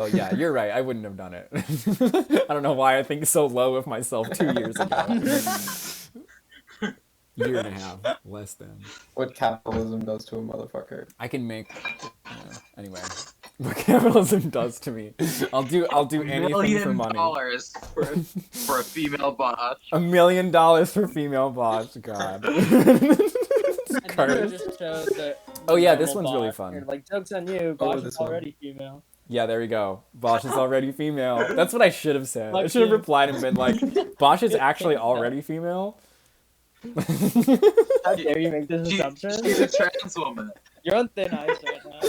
Oh yeah, you're right. I wouldn't have done it. I don't know why I think so low of myself 2 years ago. Year and a half, less than. What capitalism does to a motherfucker. I can make. Anyway, what capitalism does to me. I'll do anything for money. $1 million for a female boss. $1 million for female boss. God. And just showed the Oh yeah, this normal one's really boss. fun. You're like, joke's on you, Oh, Bosch is this one. already female. Yeah, there we go. Bosch is already female. That's what I should have said. I should have Lucky. replied and been like, Bosch is actually already female. How dare you make this assumption? She's a trans woman. You're on thin ice right now.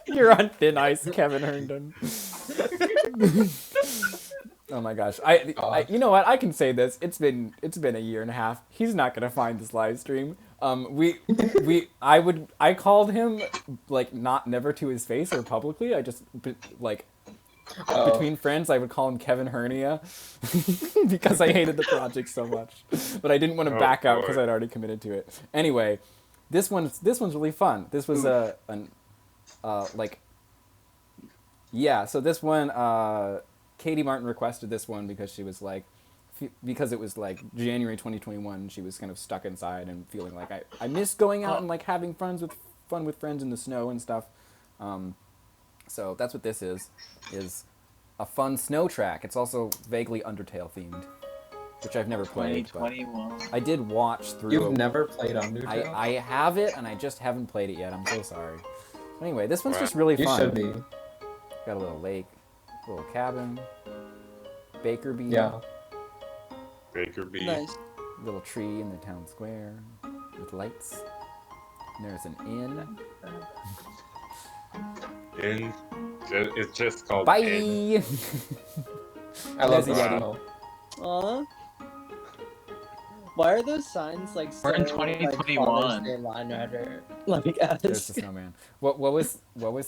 You're on thin ice, Kevin Herndon. Oh my gosh. I you know what? I can say this. It's been a year and a half. He's not gonna find this live stream. I called him like never to his face or publicly. I just between friends I would call him Kevin Hernia because I hated the project so much. But I didn't want to back out because I'd already committed to it. Anyway, this one's really fun. This was so this one Katie Martin requested this one because she was like, because it was like January 2021, she was kind of stuck inside and feeling like I miss going out and like having fun with friends in the snow and stuff. So that's what this is a fun snow track. It's also vaguely Undertale themed, which I've never played. 2021. I did watch through. You've never played Undertale? I have it, and I just haven't played it yet. I'm so sorry. Anyway, this one's just really You fun. should be. Got a little lake, a little cabin, baker bee. Yeah. Baker Bee. Nice. Little tree in the town square with lights. And there's an inn. Inn. It's just called Bye. Inn. I love There's this a Yeti. show. Aw. Why are those signs like so, We're in like, 2021. Father's Day line rider? Like, There's the snowman. What was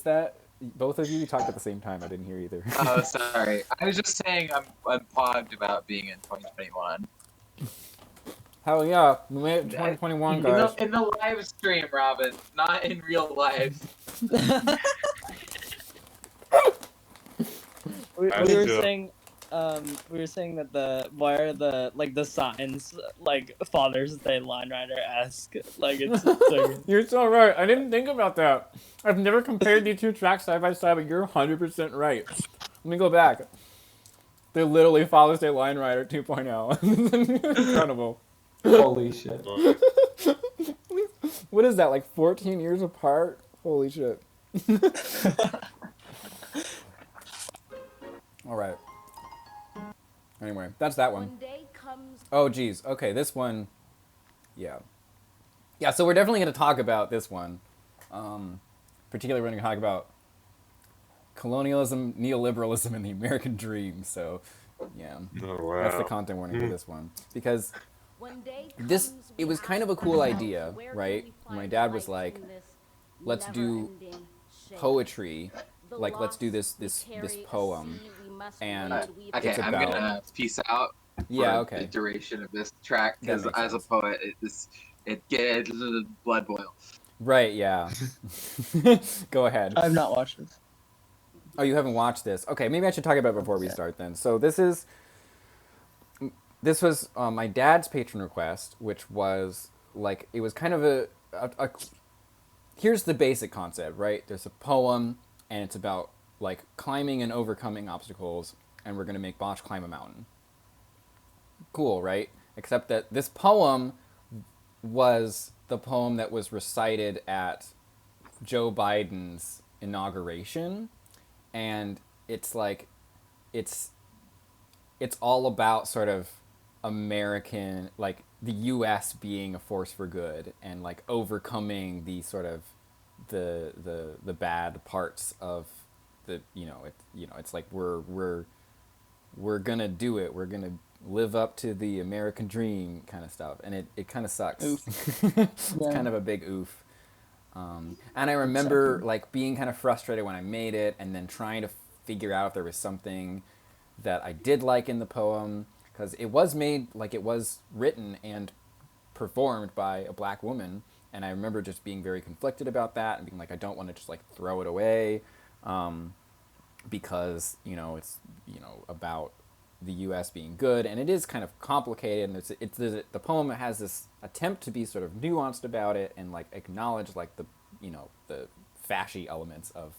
that? Both of you talked at the same time. I didn't hear either. Oh, sorry. I was just saying I'm pogged about being in 2021. Hell yeah, we made it 2021, guys. In the live stream, Robin, not in real life. we I were think, saying, we were saying that why are the signs like Father's Day line rider esque? Like it's so You're so right. I didn't think about that. I've never compared these two tracks side by side, but you're 100% right. Let me go back. They're literally Father's Day Line Rider 2.0. Incredible. Holy shit. What is that, like 14 years apart? Holy shit. All right. Anyway, that's that one. Oh, geez. Okay, this one. Yeah. Yeah, so we're definitely going to talk about this one. Particularly, we're going to talk about colonialism, neoliberalism, and the American dream. So, yeah. Oh, wow. That's the content warning for this one. Because it was kind of a cool idea, right? My dad was like, let's do poetry. Like, let's do this poem. And Okay, it's I'm about... gonna peace out. Yeah, for okay. the duration of this track, That because makes as a sense. poet, it gets blood boil. Right, yeah. Go ahead. I've not watched this. Oh, you haven't watched this? Okay, maybe I should talk about it before we start then. So this was my dad's patron request, which was like, it was kind of a here's the basic concept, right? There's a poem, and it's about like climbing and overcoming obstacles, and we're gonna make Bosch climb a mountain. Cool, right? Except that this poem was the poem that was recited at Joe Biden's inauguration, and it's like it's all about sort of American, like the U.S. being a force for good and like overcoming the sort of the bad parts of the it's like we're gonna do it, we're gonna live up to the American dream kind of stuff, and it kind of sucks. It's kind of a big oof. And I remember like being kind of frustrated when I made it, and then trying to figure out if there was something that I did like in the poem, because it was made, like it was written and performed by a black woman, and I remember just being very conflicted about that and being like, I don't want to just like throw it away. because it's about the U.S. being good, and it is kind of complicated. And the poem has this attempt to be sort of nuanced about it and like acknowledge like the fashy elements of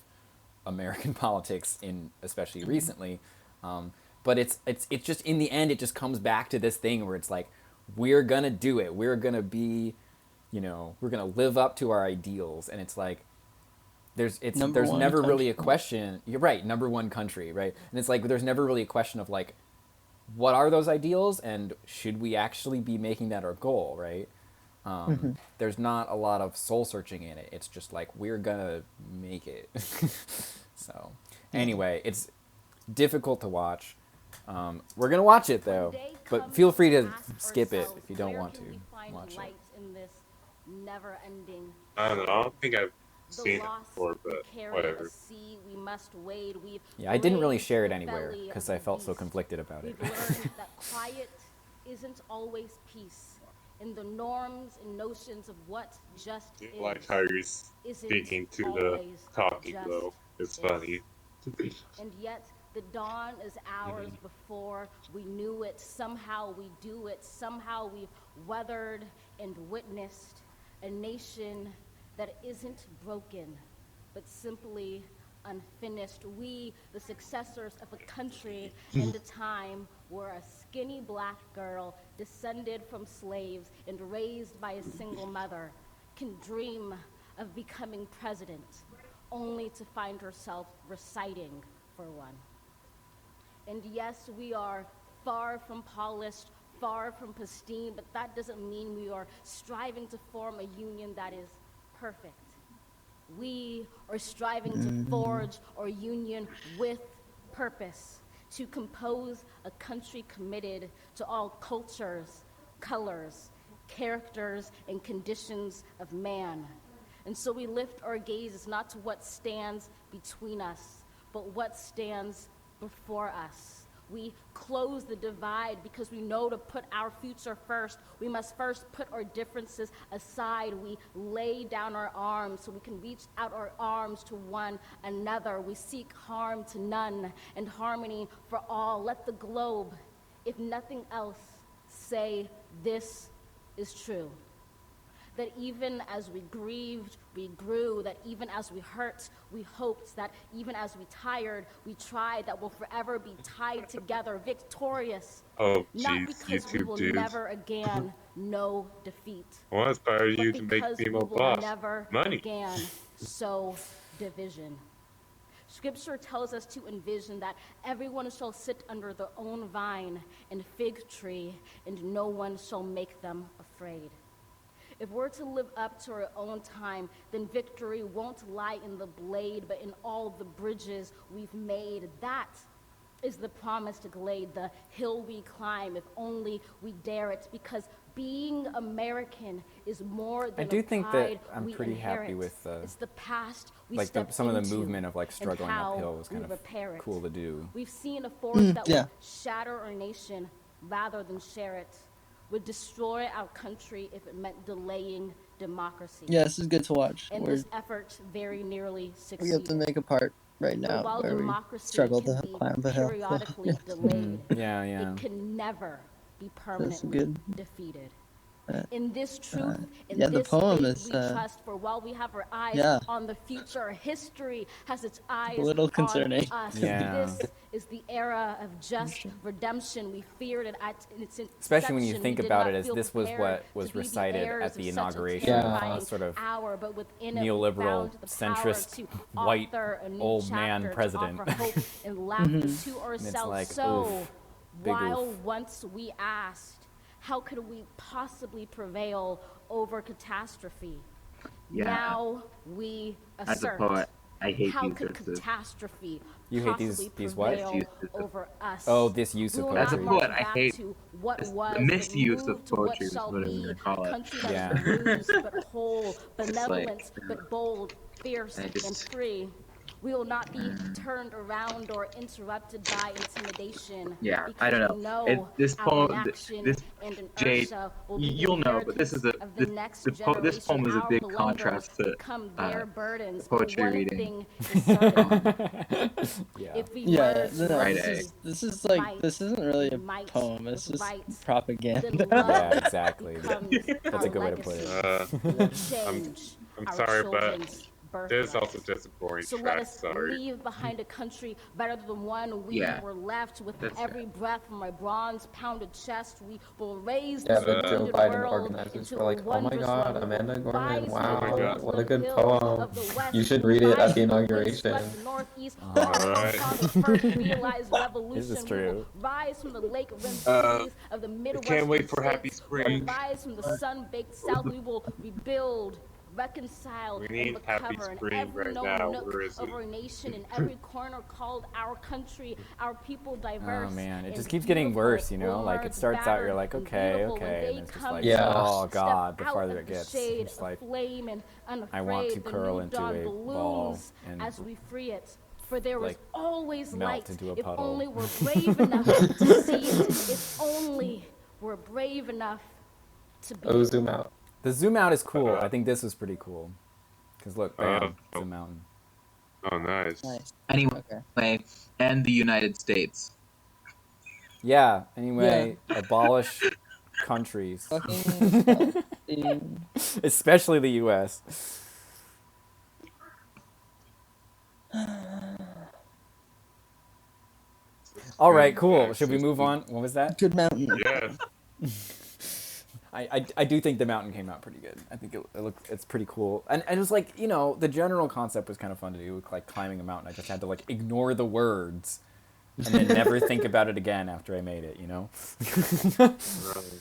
American politics in especially recently. But it's just in the end it just comes back to this thing where it's like we're gonna do it. We're gonna be, we're gonna live up to our ideals, and it's like there's never really a question. You're right, number one country, right? And it's like there's never really a question of like what are those ideals and should we actually be making that our goal, right? There's not a lot of soul searching in it. It's just like we're gonna make it. So anyway, it's difficult to watch. We're gonna watch it though, but feel free to skip it if you don't want to watch it. I don't know. I don't think I've seen it before, but whatever. Yeah, I didn't really share it anywhere because I felt so conflicted about it. We've learned that quiet isn't always peace. In the norms and notions of what just is. Like how you're speaking to the talking though. It's funny. And yet the dawn is ours before we knew it. Somehow we do it. Somehow we've weathered and witnessed a nation that isn't broken, but simply unfinished. We, the successors of a country and a time where a skinny black girl descended from slaves and raised by a single mother can dream of becoming president, only to find herself reciting for one. And yes, we are far from polished, far from pristine, but that doesn't mean we are striving to form a union that is perfect. We are striving to forge our union with purpose, to compose a country committed to all cultures, colors, characters, and conditions of man. And so we lift our gazes not to what stands between us, but what stands before us. We close the divide because we know to put our future first. We must first put our differences aside. We lay down our arms so we can reach out our arms to one another. We seek harm to none and harmony for all. Let the globe, if nothing else, say this is true. That even as we grieved, we grew, that even as we hurt, we hoped, that even as we tired, we tried, that we'll forever be tied together, victorious. Oh, not jeez, because we YouTube will dudes. never again know defeat, I want to inspire you but to make because we female will boss never money. again sow division. Scripture tells us to envision that everyone shall sit under their own vine and fig tree, and no one shall make them afraid. If we're to live up to our own time, then victory won't lie in the blade, but in all the bridges we've made. That is the promised glade, the hill we climb, if only we dare it, because being American is more than I do a think pride that I'm we pretty inherit. happy with It's the past we like step some of the into movement of like and struggling how uphill was we kind of repair it. cool to do. We've seen a force that yeah. would shatter our nation rather than share it, would destroy our country if it meant delaying democracy. Yeah, this is good to watch. And this effort very nearly We succeeded. have to make a part right But now while where we democracy struggle can to be climb the hill. periodically delayed, Yeah, yeah. it can never be That's permanently good. defeated. In this truth, in yeah, the this poem faith is, we trust, for while we have our eyes yeah. on the future, history has its eyes A little concerning. on us. Yeah. This is the era of just redemption. We feared it at its inception. Especially when you think We did about not it as feel this was prepared what was to be the recited heirs at the of such a inauguration terrifying of a sort of hour, but within it we neoliberal, found the power centrist, to white, author a new old man chapter, to president. offer hope and laughter to ourselves. like, So oof, big while oof. once we asked, how could we possibly prevail over catastrophe? Yeah. Now we As a assert, poet, I hate how these could sorts of. catastrophe You hate possibly these what? prevail Uses of- over us? Oh, this use We of will As a not poetry. poet, march I back hate to what this- was, the but misuse of move to what poetry is shall what I'm be, gonna call a it. country that Yeah. is bruised but whole, benevolent like, but bold, fierce I and just- free. We will not be turned around or interrupted by intimidation. Yeah, because I don't we know. know This our poem, inaction this and Jade, inertia will be the you'll know, but this inheritance is a of the next this generation. poem is a Our big conundrums contrast to become their burdens. But poetry one reading. thing is certain. Yeah. If we Yeah, were to no, Right, this is like fight this isn't really a might poem. It's with just right, then propaganda. love Yeah, exactly. becomes That's our a good way to put legacy. it. We will I'm change I'm our sorry, but children's there's birthright. also just a boring So let track. us Sorry. leave behind a country better than the one we Yeah, were left with. that's Every breath from my bronze-pounded chest, we will raise Yeah, this but Joe wounded Biden world organizers into were a like, "Oh my wondrous God, one. We will Amanda Gorman! rise from the Wow, Oh my God. cold, what a slim good hills poem! of the west. You should We will read it at rise the from the wind inauguration." swept northeast, Oh. marching Alright. upon the first realized revolution. Is this We will true? rise from the lake-rimmed Uh, cities of the I Midwest. can't wait for Happy states. We will Spring. rise from the sun-baked south. We will rebuild, reconcile, We and need Happy recover in Spring every right known now. nook Where is of it? our nation, in every corner called our country, our people diverse. Oh man, it and just keeps getting beautiful. worse, you know? We'll Like it emerge starts out, you're battered like, and okay, beautiful when okay, they and it's just come like, to Yeah. oh step god, the out farther of it the gets, shade, it's like, aflame and unafraid. I want to The curl new into dawn a ball balloons and as we free it. For there was like, always melt light. into a If puddle. only we're brave enough to see it. If only we're brave enough to be. Oh, zoom out. the zoom out is cool. I think this was pretty cool. Because look, bam, it's Oh. a mountain. Oh, nice. Nice. Anyway, Okay. and the United States. Yeah, anyway, abolish countries. Fucking Especially the US. All right, cool. Should we move on? What was that? good mountain. Yeah. I do think the mountain came out pretty good. I think it's pretty cool. And it was like, you know, the general concept was kind of fun to do, like climbing a mountain. I just had to like ignore the words and then never think about it again after I made it, you know? Right.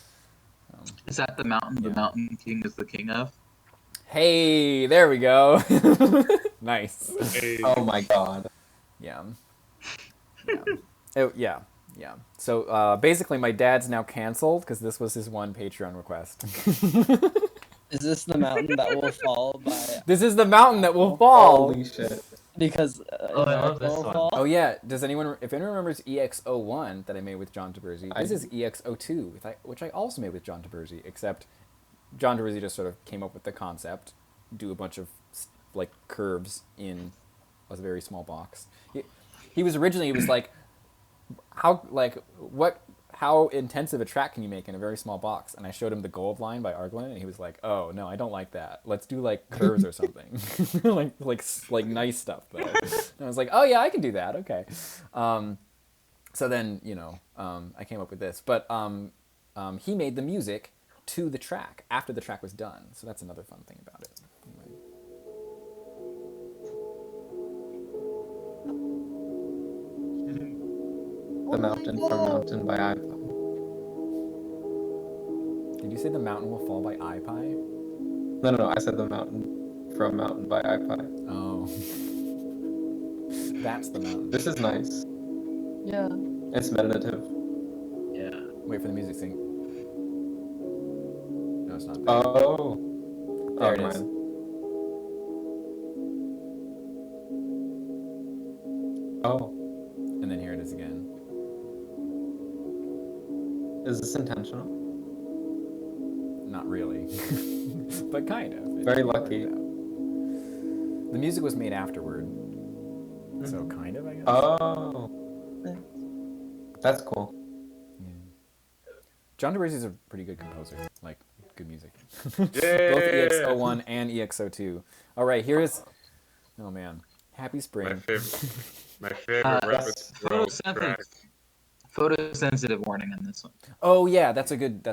Is that the mountain the Yeah. Mountain King is the king of? Hey, there we go. Nice. Hey. Oh my God. Yeah. Yeah. Oh, yeah. Yeah. So basically, my dad's now canceled because this was his one Patreon request. Is this the mountain that will fall by? This is the mountain that will fall. Holy shit. Because Oh, I love this will one. fall? Oh yeah. Does anyone, if anyone remembers EX01 that I made with John Taberzi, this is EX02, which I also made with John Taberzi, except John Taberzi just sort of came up with the concept, do a bunch of like curves in a very small box. He was originally, it was like, how intensive a track can you make in a very small box? And I showed him the Gold Line by Argolin, and he was like, "Oh no, I don't like that. Let's do like curves or something, like nice stuff though." And I was like, "Oh yeah, I can do that. Okay." So then I came up with this, but he made the music to the track after the track was done. So that's another fun thing about it. Anyway. The mountain from Mountain by iPod. Did you say the mountain will fall by iPie? No, I said the mountain from Mountain by iPod. Oh. That's the mountain. This is nice. Yeah. It's meditative. Yeah. Wait for the music sync. No, it's not. Oh. There Oh, it is. man. Oh. And then here it is again. Is this intentional? Not really. But kind of. It Very worked lucky. out. The music was made afterward. So kind of, I guess. Oh. That's cool. Yeah. John Taberzi's a pretty good composer. Like, good music. Yeah. Both EX01 and EX02. All right, here is... Oh, man. Happy Spring. My favorite Rabid Scroll Photosensitive. track. Photosensitive warning on this one. Oh, yeah, that's a good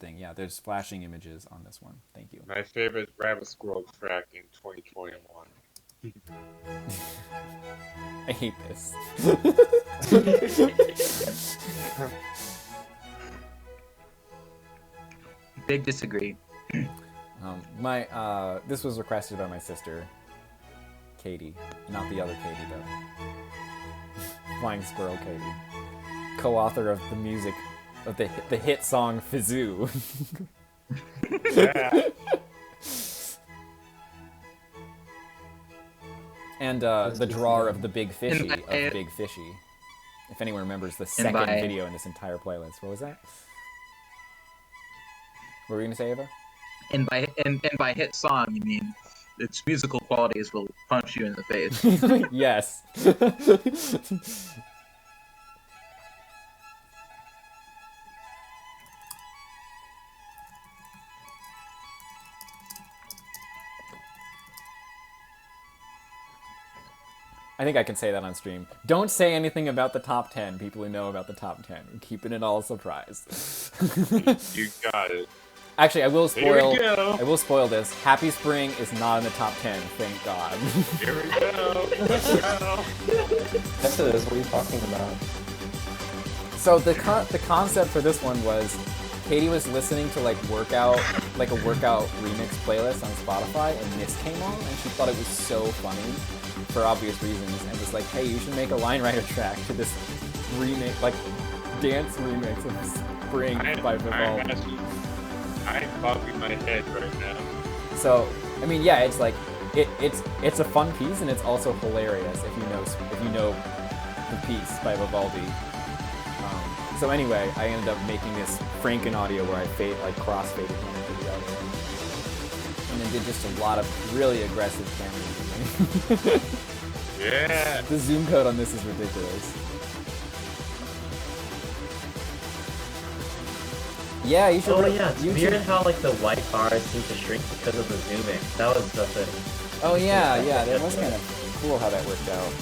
thing. Yeah, there's flashing images on this one. Thank you. My favorite Rabid Scroll track in 2021. I hate this. Big disagree. This was requested by my sister, Katie, not the other Katie though. Flying Squirrel Katie, co-author of the music of the hit song Fizzoo. Yeah. And the drawer of the Big Fishy And of Big Fishy. If anyone remembers the second video in this entire playlist. What was that? What were you going to say, Ava? And by hit song, you mean its musical qualities will punch you in the face. Yes. I think I can say that on stream. Don't say anything about the top 10, people who know about the top 10. We're keeping it all a surprise. You got it. Actually, I will Here we spoil. go. I will spoil this. Happy Spring is not in the top 10. Thank God. Here we go. Yes, it is. What are you talking about? So the concept for this one was, Katie was listening to like a workout remix playlist on Spotify, and this came on, and she thought it was so funny, for obvious reasons, and was like, "Hey, you should make a line writer track to this remix, like dance remix of Spring by Vivaldi." I'm popping my head right now. So, I mean, yeah, it's like it's a fun piece, and it's also hilarious if you know the piece by Vivaldi. So anyway, I ended up making this Franken audio where I crossfaded my video, and then did just a lot of really aggressive camera movement. Yeah. The zoom code on this is ridiculous. Yeah, you should. Oh yeah, it's weird how like the white bars seem to shrink because of the zooming. That was such a... Oh yeah, that was kind of cool how that worked out.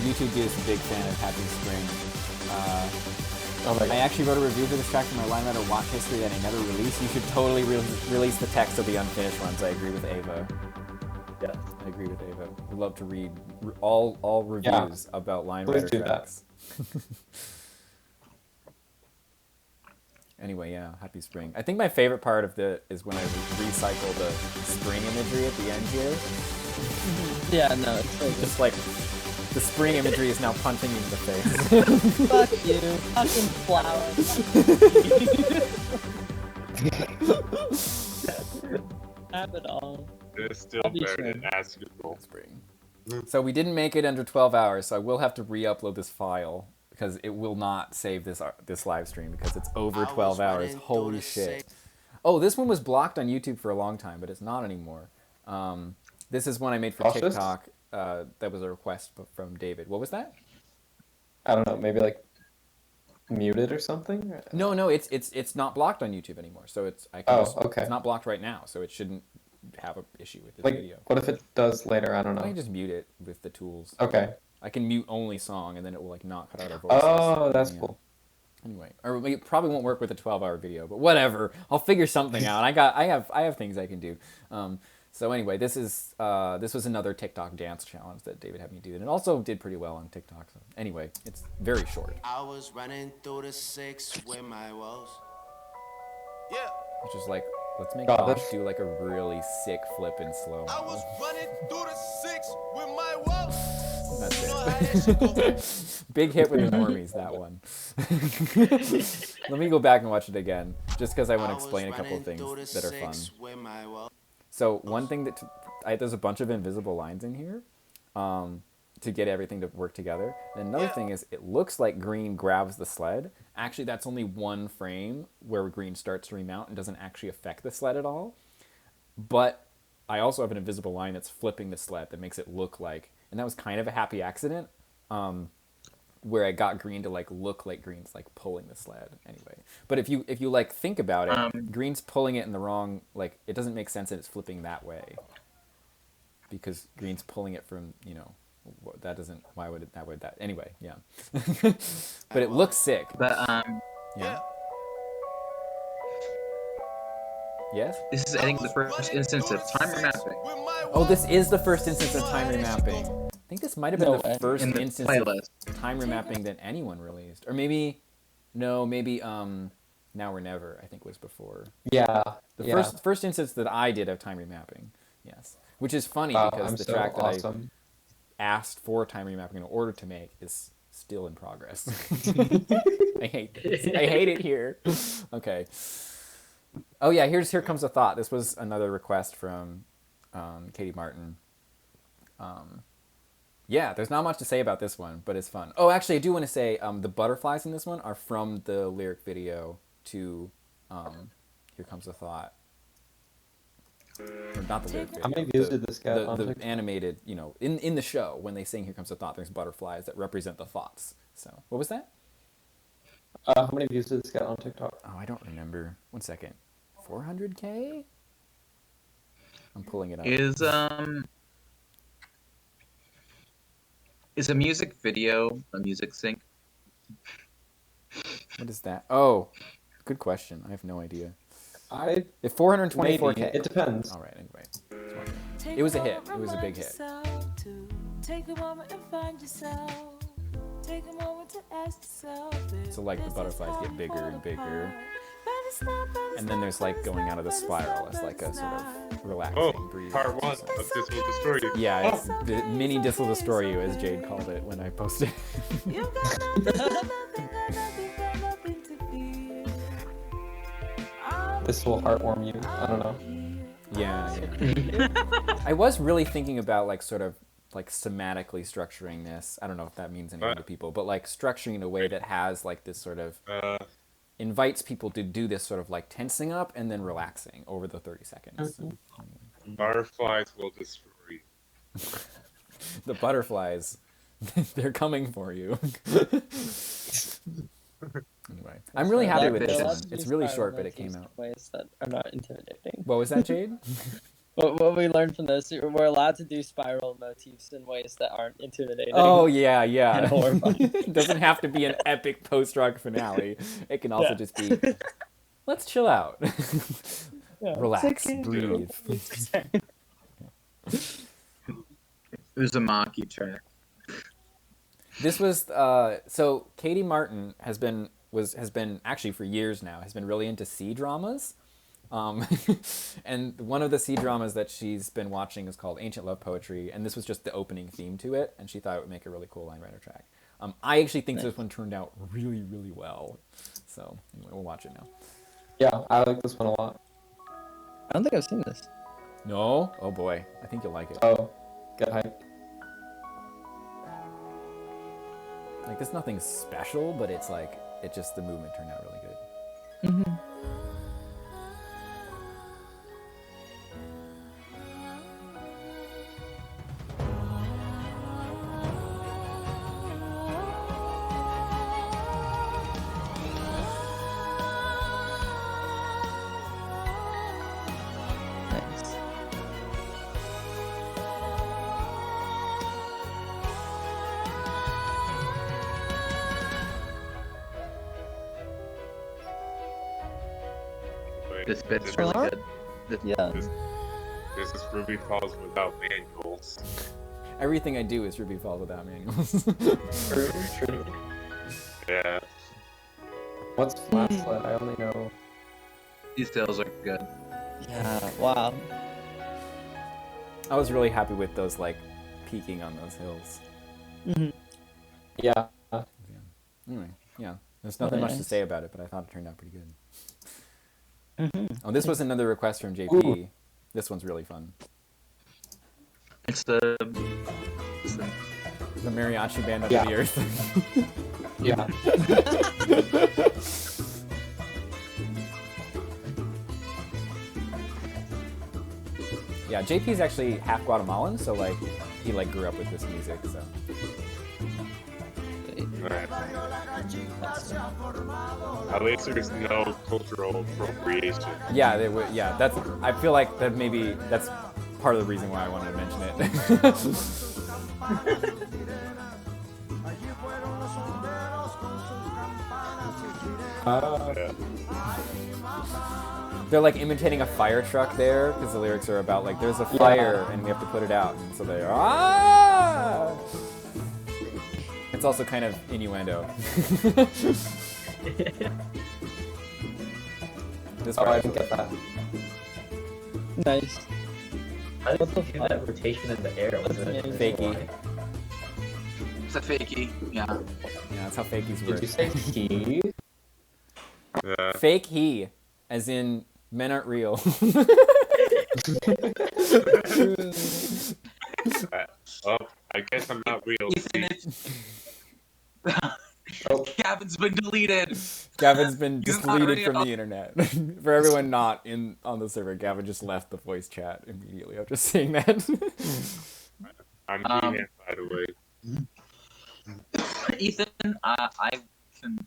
YouTube is a big fan of Happy Spring. I actually wrote a review for this track for my Line Writer Watch History that I never released. You should totally release the text of the unfinished ones. I agree with Ava. Yes. I agree with Ava. We'd love to read all reviews about Line Writer tracks. Anyway, yeah, Happy Spring. I think my favorite part of is when I recycle the spring imagery at the end here. Yeah, no, it's so Just like the spring imagery is now punching me in the face. Fuck you, fucking flower. Have it all. It's still I'll be better sure. than basketball. Spring. So we didn't make it under 12 hours, so I will have to re-upload this file because it will not save this live stream because it's over 12 hours. Holy shit. Oh, this one was blocked on YouTube for a long time, but it's not anymore. This is one I made for Cautious? TikTok. That was a request from David. What was that? I don't know, maybe like muted or something? No, it's not blocked on YouTube anymore. So it's okay. It's not blocked right now, so it shouldn't have an issue with this Like, video. what if it does later? I don't I know. can just mute it with the tools. Okay. I can mute only song, and then it will like not cut out our voices. Oh, that's Yeah. cool. Anyway, or it probably won't work with a 12-hour video, but whatever. I'll figure something out. I have things I can do. So anyway, this was another TikTok dance challenge that David had me do, and it also did pretty well on TikTok. So anyway, it's very short. I was running through the 6 with my woes. Yeah. Which is like, let's make God, Josh this- do like a really sick flip in slow I was mo. running through the 6 with my woes. That's You know how that shit go. Big hit with the normies, that one. Let me go back and watch it again, just because I want to explain a couple of things that are fun. So one thing there's a bunch of invisible lines in here to get everything to work together. And another thing is it looks like Green grabs the sled. Actually, that's only one frame where Green starts to remount and doesn't actually affect the sled at all. But I also have an invisible line that's flipping the sled that makes it look like, and that was kind of a happy accident, where I got Green to like look like Green's like pulling the sled anyway. But if you like think about it, Green's pulling it in the wrong, like it doesn't make sense that it's flipping that way, because Green's pulling it from, that doesn't, why would it, that anyway, yeah. But it looks sick. But Yeah. Yes? this is I think the first instance of time remapping Oh, this is the first instance of time remapping. I think this might have been No the way. first in the instance playlist. of time remapping that anyone released. Or maybe Now or Never, I think was before. Yeah. The first instance that I did of time remapping. Yes. Which is funny Wow, because I'm the so track that awesome. I asked for time remapping in order to make is still in progress. I hate this. I hate it here. Okay. Oh yeah, Here Comes a Thought. This was another request from Katie Martin. Yeah, there's not much to say about this one, but it's fun. Oh, actually, I do want to say the butterflies in this one are from the lyric video to Here Comes a Thought. Or not the lyric video. How many views did this get on the TikTok? animated, in the show, when they sing Here Comes a Thought, there's butterflies that represent the thoughts. So, what was that? How many views did this get on TikTok? Oh, I don't remember. 1 second. 400K? I'm pulling it up. Is a music video a music sync? What is that? Oh, good question. I have no idea. If 424K. Maybe. It depends. All right, anyway. It was a hit. It was a big hit. Take a moment and find yourself. Take a moment to ask yourself. So like the butterflies get bigger and bigger. And then there's like going out of the spiral as like a sort of relaxing breeze. Part 1 of This Will Destroy You. Yeah, it's the mini This Will Destroy You, as Jade called it when I posted. This will heartwarm you. I don't know. Yeah. I was really thinking about like sort of like somatically structuring this. I don't know if that means anything to people, but like structuring in a way that has like this sort of invites people to do this sort of like tensing up and then relaxing over the 30 seconds. So, Butterflies will destroy you. the butterflies, they're coming for you. Anyway, I'm really happy with this one. It's really short, but it came out. Ways that are not intimidating. What was that, Jade? What we learned from this, we're allowed to do spiral motifs in ways that aren't intimidating. Oh, yeah. And horrifying. It doesn't have to be an epic post-rock finale. It can also just be, let's chill out. Relax, breathe. Uzumaki track. This was, so Katie Martin has been actually for years now, has been really into sea dramas. And one of the sea dramas that she's been watching is called Ancient Love Poetry, and this was just the opening theme to it, and she thought it would make a really cool line writer track. I actually think this one turned out really, really well. So anyway, we'll watch it now. Yeah, I like this one a lot. I don't think I've seen this. No? Oh boy, I think you'll like it. Oh, get hyped. Like, there's nothing special, but it's like, the movement turned out really good. Mm-hmm. This bit's really good. Yeah. This is Ruby Falls without manuals. Everything I do is Ruby Falls without manuals. True. Yeah. What's flat sled? I only know. These details are good. Yeah, wow. I was really happy with those, like, peaking on those hills. Mm-hmm. Yeah. Anyway, yeah. There's nothing much to nice. say about it, but I thought it turned out pretty good. Mm-hmm. Oh, this was another request from JP. Ooh. This one's really fun. It's the The mariachi band under Yeah. the earth. Yeah. Yeah, JP's actually half Guatemalan, so like he like grew up with this music, so Right. At least there's no cultural appropriation. yeah, they would. Yeah, that's. I feel like that maybe that's part of the reason why I wanted to mention it. Yeah. They're like imitating a fire truck there because the lyrics are about like there's a fire and we have to put it out, and so they're ah. It's also kind of innuendo. This Oh, I part, didn't get that. Nice. How did you do that rotation in the air? Was it Fakey. It's a fakey. Yeah. Yeah, that's how fakies Did work. you say he? Yeah. Fake he, as in Men aren't real. Oh, I guess I'm not real. Ethan, Gavin's been deleted. Gavin's been He's not deleted from real. the internet. For everyone not on the server, Gavin just left the voice chat immediately after saying that. I'm doing it, by the way. Ethan, I can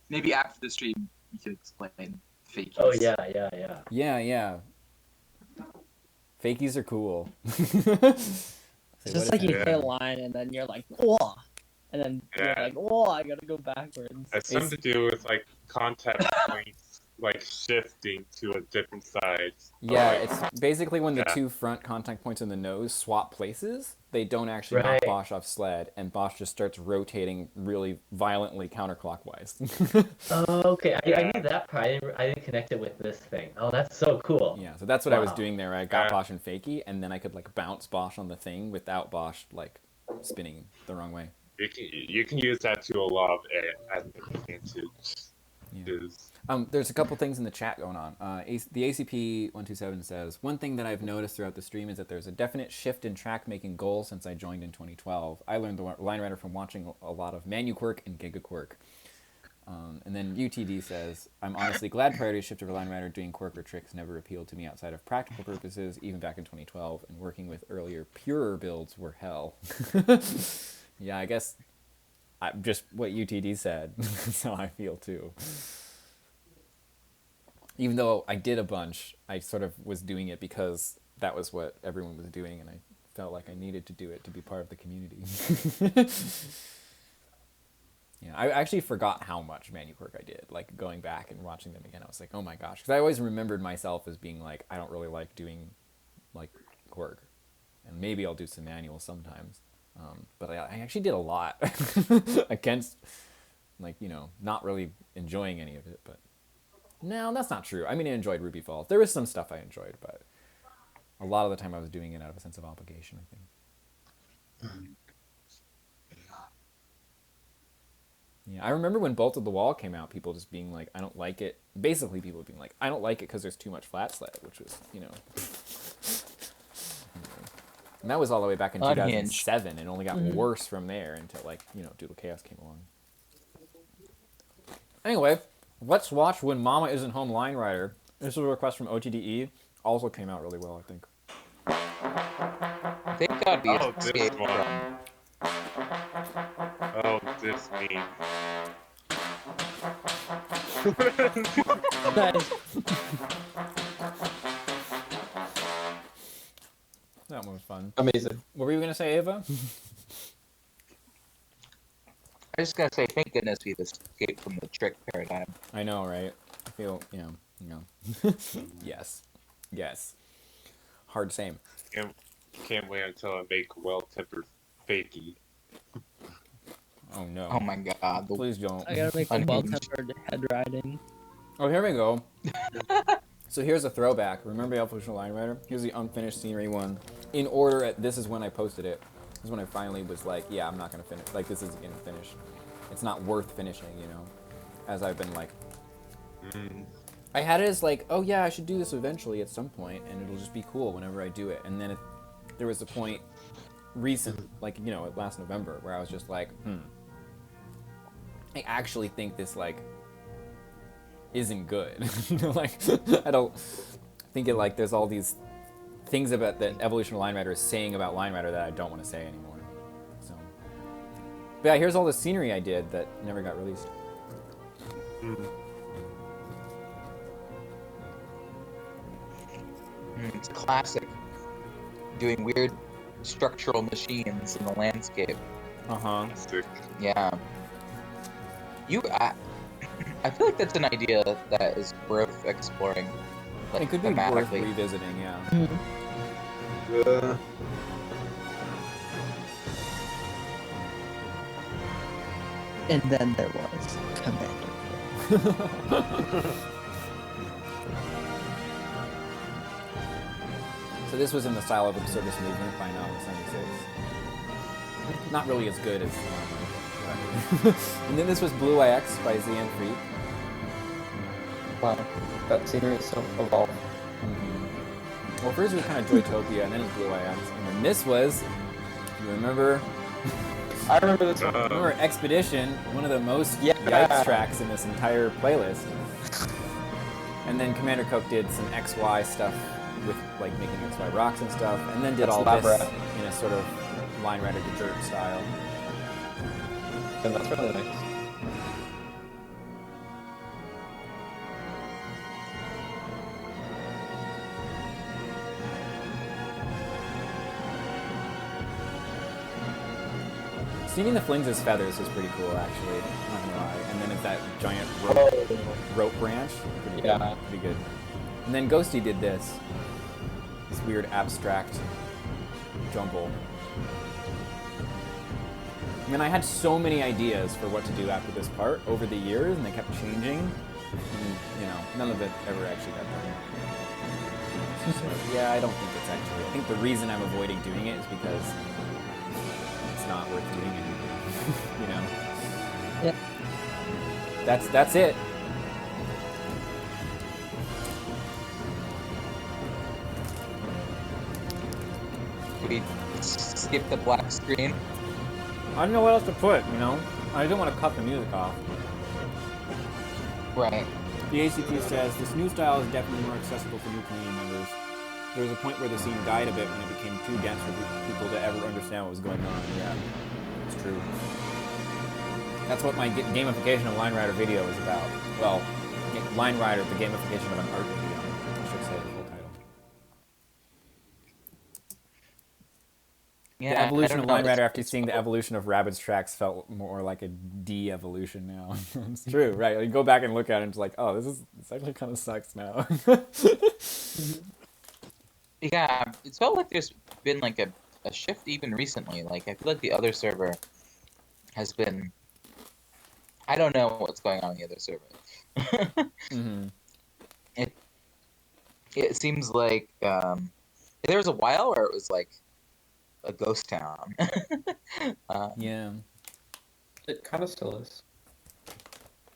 maybe after the stream you can explain fakies. Oh yeah. Yeah. Fakies are cool. It's just like you hit a line and then you're like, whoa. And then you're like, whoa, I gotta go backwards. It's something to do with like contact points, like shifting to a different side. Yeah, like, it's basically when the two front contact points in the nose swap places, they don't actually knock Bosch off sled, and Bosch just starts rotating really violently counterclockwise. Oh, okay. I knew that part. I didn't connect it with this thing. Oh, that's so cool. Yeah, so that's what I was doing there. I got Bosch and Fakie, and then I could like bounce Bosch on the thing without Bosch like spinning the wrong way. You can use that to a lot of advantage. There's a couple things in the chat going on. The ACP127 says, one thing that I've noticed throughout the stream is that there's a definite shift in track making goals since I joined in 2012. I learned the line writer from watching a lot of ManuQuirk and GigaQuirk. And then UTD says, I'm honestly glad priorities shifted for line writer. Doing quirk or tricks never appealed to me outside of practical purposes, even back in 2012, and working with earlier, purer builds were hell. Yeah, I guess just what UTD said. That's how I feel too. Even though I did a bunch, I sort of was doing it because that was what everyone was doing, and I felt like I needed to do it to be part of the community. Yeah, I actually forgot how much ManuQuirk I did. Like, going back and watching them again, I was like, oh my gosh. Because I always remembered myself as being like, I don't really like doing, like, Quirk. And maybe I'll do some manual sometimes. But I actually did a lot against, like, you know, not really enjoying any of it. But no, that's not true. I mean, I enjoyed Ruby Falls. There was some stuff I enjoyed, but a lot of the time I was doing it out of a sense of obligation, I think. Yeah, I remember when Bolt of the Wall came out, people just being like, I don't like it. Basically, people being like, I don't like it because there's too much flat sled, which was, you know. And that was all the way back in 2007, and only got worse from there until, like, you know, Doodle Chaos came along. Anyway, let's watch When Mama Isn't Home Line Rider. This is a request from OTDE. Also came out really well, I think. I think that'd be this one. Oh, this meme. That one was fun. Amazing. What were you going to say, Ava? I was just gonna say, thank goodness we've escaped from the trick paradigm. I know, right? I feel, you know. Yes. Hard same. Can't wait until I make well-tempered fakie. Oh no. Oh my god. Please don't. I gotta make a well-tempered head riding. Oh, here we go. So here's a throwback. Remember the Evolution Line Rider? Here's the unfinished scenery one. In order, this is when I posted it. This is when I finally was like, yeah, I'm not gonna finish. Like, this isn't gonna finish. It's not worth finishing, you know? As I've been like... I had it as like, oh yeah, I should do this eventually at some point, and it'll just be cool whenever I do it. And then there was a point recent, like, you know, last November, where I was just like, I actually think this, like, isn't good. You know, like, I don't think it, like, there's all these things about that Evolution Line Rider is saying about Line Rider that I don't want to say anymore. So, but yeah, here's all the scenery I did that never got released. It's classic. Doing weird structural machines in the landscape. Yeah. I feel like that's an idea that is worth exploring. Like, it could be worth revisiting, yeah. And then there was Commander. So this was in the style of Absurdist Movement by now, 76. Not really as good as... And then this was Blue IX by ZN Freak. Wow, that scenery is so evolved. Well, first it was kind of Joytopia, and then it was Blue Eye and then this was, if you remember, I remember this one. remember Expedition, one of the most Yeah. yikes tracks in this entire playlist. And then Commander Coke did some XY stuff with like making XY rocks and stuff, and then did That's all this elaborate. in a sort of Line Rider to Dirt style. And that's really nice. Seeing the Flings' feathers was pretty cool, actually. Not gonna lie. And then it's that giant rope branch. Pretty Yeah. good. Pretty good. And then Ghosty did this weird abstract jumble. I mean, I had so many ideas for what to do after this part over the years, and they kept changing. And, you know, none of it ever actually got done. So, yeah, I don't think it's actually. I think the reason I'm avoiding doing it is because it's not worth doing anymore. You know. Yeah. That's it. We skip the black screen. I don't know what else to put, you know? I don't want to cut the music off. Right. The ACT says, this new style is definitely more accessible for new Canadian members. There was a point where the scene died a bit when it became too dense for people to ever understand what was going on. Yeah, it's true. That's what my gamification of Line Rider video is about. Well, Line Rider, the gamification of an art video. I should say the full title. Yeah, The evolution I of don't Line know, Rider it's- after it's seeing the cool. evolution of Rabid's tracks felt more like a de-evolution now. It's true, right? You go back and look at it and it's like, oh, this actually kind of sucks now. Yeah, it's felt like there's been like a shift even recently. Like I feel like the other server has been. I don't know what's going on in the other server. Mm-hmm. It seems like there was a while where it was like a ghost town. Yeah. It kind of still is.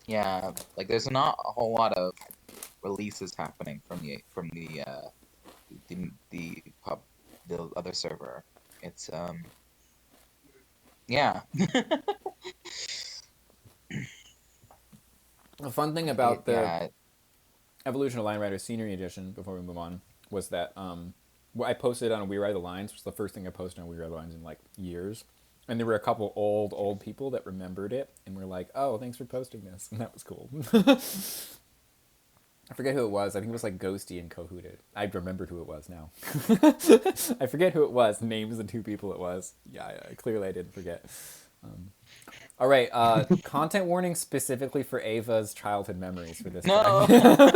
Yeah, like there's not a whole lot of releases happening from the other server. It's yeah. The fun thing about the Yeah. Evolution of Line Rider Scenery Edition, before we move on, was that I posted on We Ride the Lines, which was the first thing I posted on We Ride the Lines in like years. And there were a couple old people that remembered it and were like, oh, thanks for posting this. And that was cool. I forget who it was. I think it was like Ghosty and Kohooted. I remembered who it was now. I forget who it was. Names of 2 people it was. Yeah, clearly I didn't forget. All right, content warning specifically for Ava's childhood memories for this. No. track.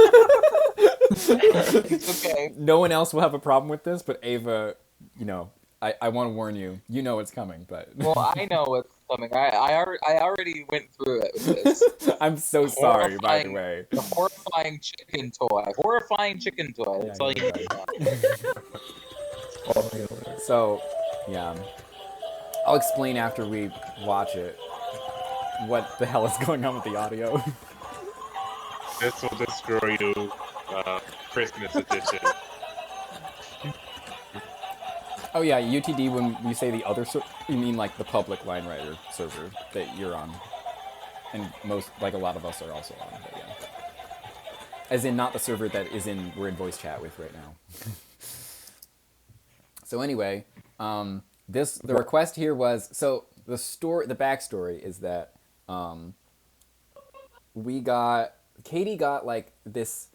It's okay. No one else will have a problem with this, but Ava, you know, I want to warn you. You know it's coming, but Well, I know what's coming. I already went through it with this. I'm so sorry. By the way, The horrifying chicken toy. Horrifying chicken toy. That's all you you're need. Oh my God. so yeah, I'll explain after we watch it what the hell is going on with the audio. This will destroy you, Christmas edition. Oh yeah, UTD, when you say the other you mean like the public Line Rider server that you're on. And a lot of us are also on, but yeah. As in not the server that we're in voice chat with right now. So anyway, the request here was, so the backstory is that Katie got like this,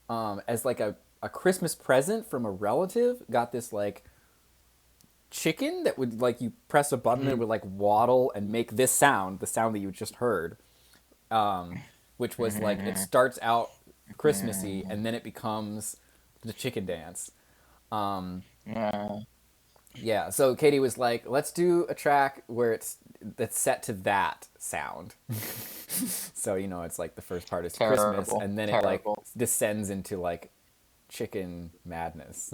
as like a Christmas present from a relative, got this like chicken that would like you press a button and it would like waddle and make this sound, the sound that you just heard, which was like it starts out Christmassy and then it becomes the chicken dance. Yeah, so Katie was like, let's do a track where that's set to that sound. So, you know, it's like the first part is Christmas and then it like descends into like chicken madness.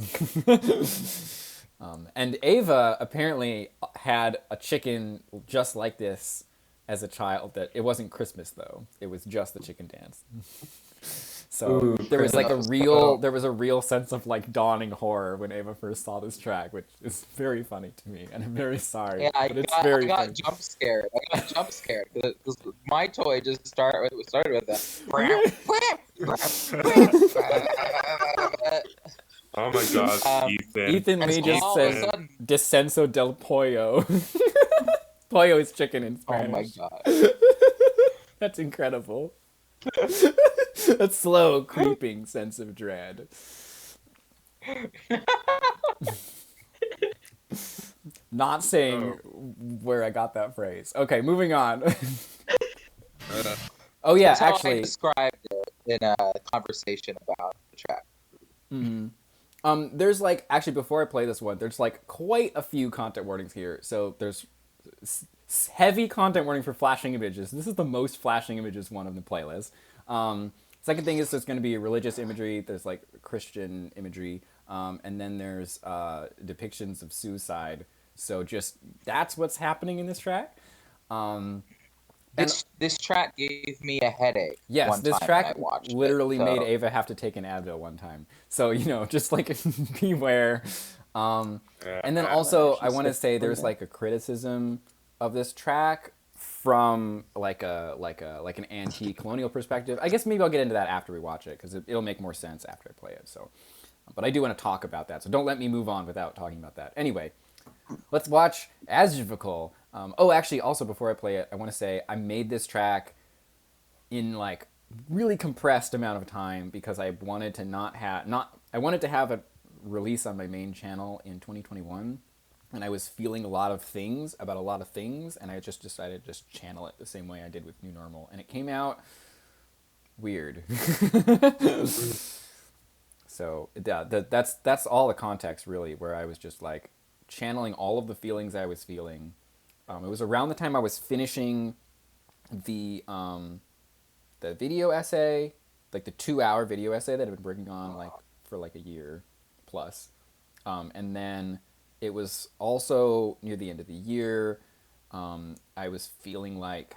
And Ava apparently had a chicken just like this as a child. That it wasn't Christmas though; it was just the chicken dance. So Ooh, there was like a cringe. real there was a real sense of like dawning horror when Ava first saw this track, which is very funny to me, and I'm very sorry, Yeah, but it's very I got funny. jump scared. I got jump scared because my toy just started with that. Oh my gosh, Ethan. Ethan And Lee so just all of a said sudden, "Descenso del pollo." Pollo is chicken in oh my Spanish. god. That's incredible. A slow, creeping sense of dread. Not saying where I got that phrase. Okay, moving on. Oh yeah, That's how I actually, described it in a conversation about the track. there's like actually before I play this one, there's like quite a few content warnings here. So there's heavy content warning for flashing images. This is the most flashing images one of the playlist. Second thing is there's going to be religious imagery. There's like Christian imagery, and then there's depictions of suicide. So just that's what's happening in this track. This track gave me a headache. Yes, one this time track when I watched literally it, so- made Ava have to take an Advil one time. So, just like beware. And then also, I want to say there's like a criticism of this track from like an anti-colonial perspective. I guess maybe I'll get into that after we watch it because it'll make more sense after I play it. So, but I do want to talk about that. So don't let me move on without talking about that. Anyway, let's watch Asjivakul. Actually, also before I play it, I want to say I made this track in like really compressed amount of time because I wanted to I wanted to have a release on my main channel in 2021, and I was feeling a lot of things about a lot of things, and I just decided to just channel it the same way I did with New Normal, and it came out weird. So yeah, that's all the context really, where I was just like channeling all of the feelings I was feeling. It was around the time I was finishing the video essay, like the 2-hour video essay that I've been working on like for like a year plus. And then it was also near the end of the year. I was feeling like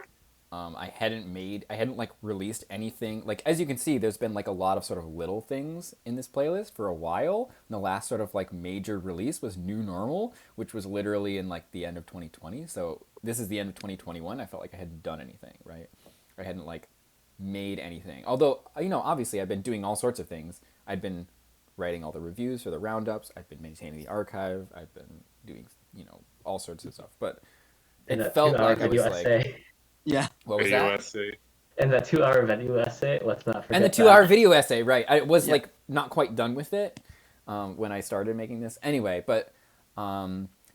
I hadn't like released anything. Like, as you can see, there's been like a lot of sort of little things in this playlist for a while. And the last sort of like major release was New Normal, which was literally in like the end of 2020. So this is the end of 2021. I felt like I hadn't done anything, right? I hadn't like made anything. Although, obviously I've been doing all sorts of things. I'd been writing all the reviews for the roundups. I've been maintaining the archive. I've been doing, all sorts of stuff. But it felt like I was like... Yeah. What was Video that? essay. And the 2-hour video essay, let's not forget And the 2-hour video essay, right. I was like not quite done with it when I started making this. Anyway, but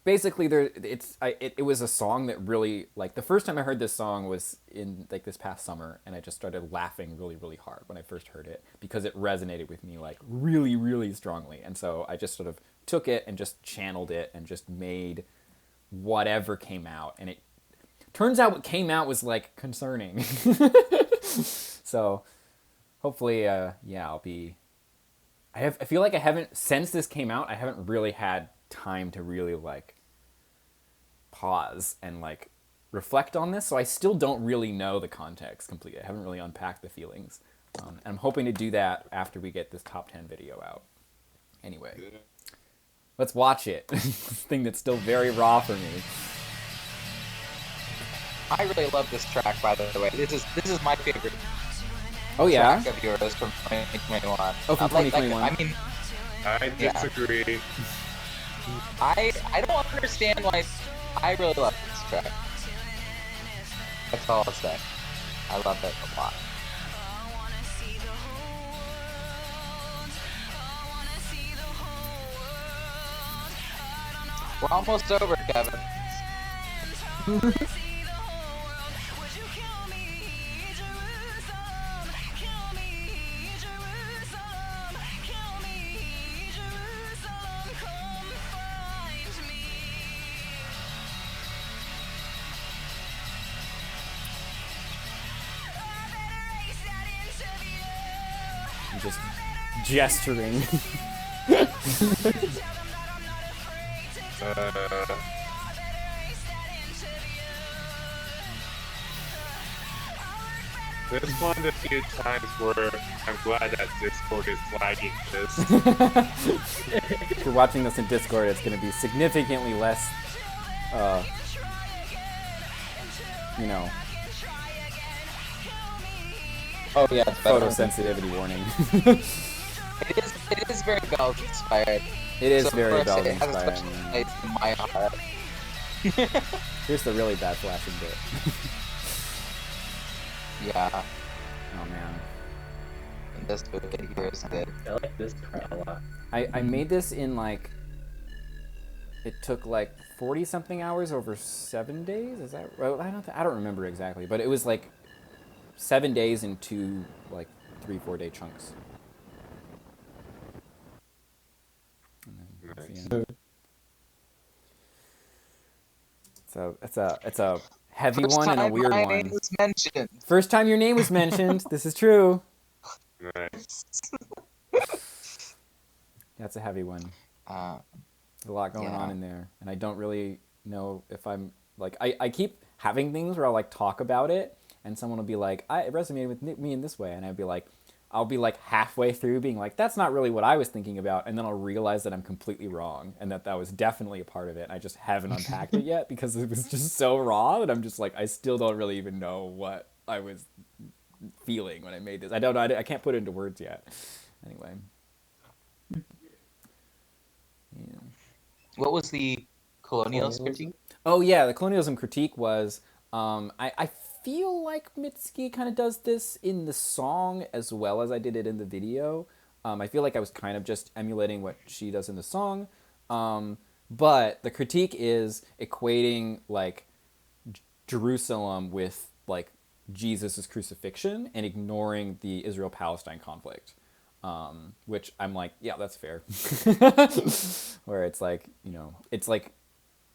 basically it was a song that really, like, the first time I heard this song was in like this past summer, and I just started laughing really, really hard when I first heard it because it resonated with me like really, really strongly. And so I just sort of took it and just channeled it and just made whatever came out, and it turns out what came out was like concerning. So hopefully, I'll be. I feel like I haven't, since this came out, I haven't really had time to really like pause and like reflect on this. So I still don't really know the context completely. I haven't really unpacked the feelings. And I'm hoping to do that after we get this top 10 video out. Anyway, let's watch it. This thing that's still very raw for me. I really love this track, by the way. This is my favorite. Oh yeah. Track of yours from 2021. Oh, from 2021. I mean, I disagree. I don't understand why. I really love this track. That's all I'll say. I love it a lot. We're almost over, Kevin. I'm just gesturing. This one of the few times where I'm glad that Discord is flagging this. If you're watching this in Discord, it's going to be significantly less, you know, Oh yeah, it's better. photosensitivity warning. It is very Bells inspired. It is So, very of course, Bells it has a inspired. special place in my heart. Here's the really bad flashing bit. Yeah, Oh man. and this bit here is good. I like this part a lot. I made this in like, it took like 40 something hours over 7 days. Is that right? I don't remember exactly, but it was like 7 days in 2 like 3-4 day chunks. And then that's the end. So it's a heavy First one and a time weird my one. name was mentioned. First time your name was mentioned. This is true. Nice. That's a heavy one. Uh, There's a lot going Yeah. on in there, and I don't really know if I'm like I keep having things where I'll like talk about it, and someone will be like, it resonated with me in this way, and I'll be like halfway through being like, that's not really what I was thinking about, and then I'll realize that I'm completely wrong, and that was definitely a part of it. I just haven't unpacked it yet because it was just so raw that I'm just like, I still don't really even know what I was feeling when I made this. I don't know. I can't put it into words yet. Anyway. Yeah. what was the colonialist critique? Oh yeah, the colonialism critique was I feel like Mitski kind of does this in the song as well as I did it in the video. I feel like I was kind of just emulating what she does in the song. But the critique is equating like Jerusalem with like Jesus' crucifixion and ignoring the Israel-Palestine conflict. Which I'm like, yeah, that's fair. Where it's like, you know, it's like,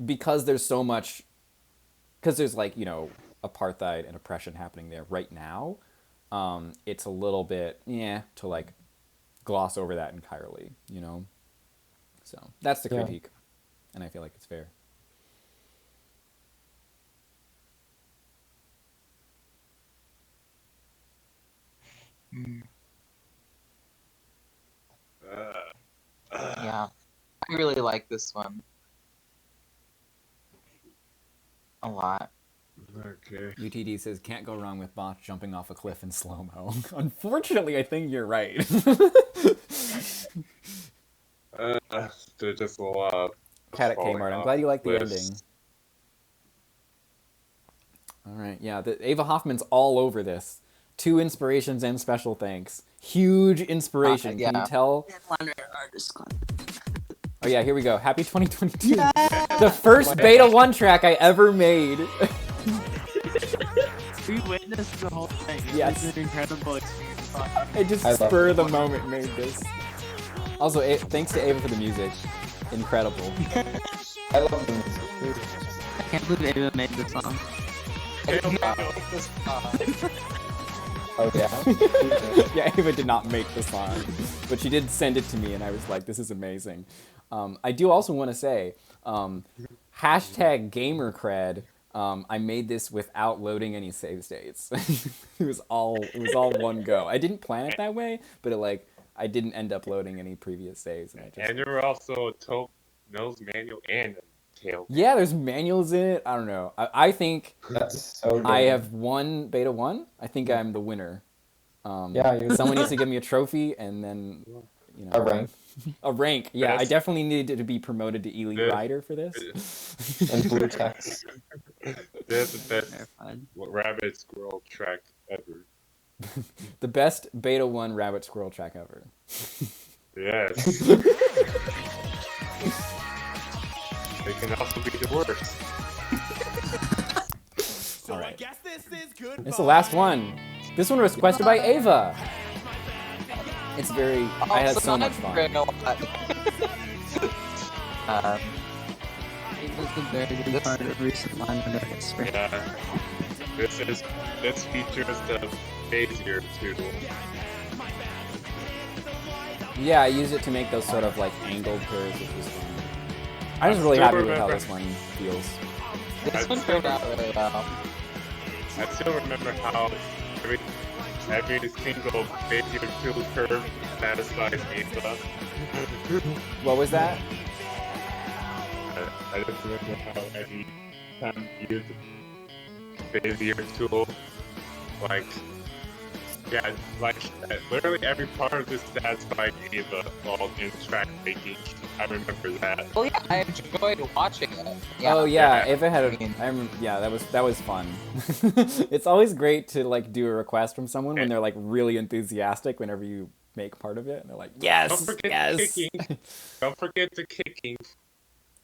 because there's so much, because there's like, you know, apartheid and oppression happening there right now, it's a little bit, to like gloss over that entirely, you know? So that's the critique. And I feel like it's fair. Yeah, I really like this one a lot. Okay. UTD says, can't go wrong with Botch jumping off a cliff in slow-mo. Unfortunately, I think you're right. There's just a lot of Cat at falling Kmart. I'm off glad you like the cliffs. ending. All right, yeah. Ava Hoffman's all over this. 2 inspirations and special thanks. Huge inspiration. Can yeah. you tell? Artist Oh yeah, here we go. Happy 2022. The first Beta 1 track I ever made. We witnessed the whole thing. Yes. It's an incredible experience. I just I love spur of the it. moment made this. Also, thanks to Ava for the music. Incredible. I love the music. I can't believe Ava made this song. Oh yeah. Yeah, Ava did not make the song, but she did send it to me, and I was like, this is amazing. I do also want to say, hashtag gamercred. I made this without loading any save states. it was all one go. I didn't plan it that way, but I didn't end up loading any previous saves, and I just. And there were also a nose manual and a tail. Yeah, there's manuals in it. I don't know. I think That's so good. I have won Beta 1. I think I'm the winner. Yeah, you're Someone needs to give me a trophy, and then, you know. a rank A rank. Yeah, I Yes. definitely needed to be promoted to Elite Yes. Rider for this. and blue text. That's the best Terrified. rabbit squirrel track ever. The best Beta 1 Rabbit Squirrel track ever. Yes. They can also be the worst. All right. It's the last one. This one was requested by Ava. It's very. I had so much fun. It It was the very good part of recent line under history. Yeah. This features the Bezier tool. Yeah, I use it to make those sort of like angled curves, which was fun. I'm just really still happy with how remember- this one feels. This one turned out really well. I still remember how every every single Failure Tool curve satisfies Ava. What was that? I just remember how every time you use the Failure Tool, like, yeah, like, literally every part of this satisfied Ava while in track making. I remember that. Well, yeah, I enjoyed watching it. Yeah. Oh yeah, Yeah. Ava had a. I mean- Yeah, that was fun. It's always great to like do a request from someone when they're like really enthusiastic whenever you make part of it, and they're like, yes, Don't forget yes. the kicking. Don't forget the kicking.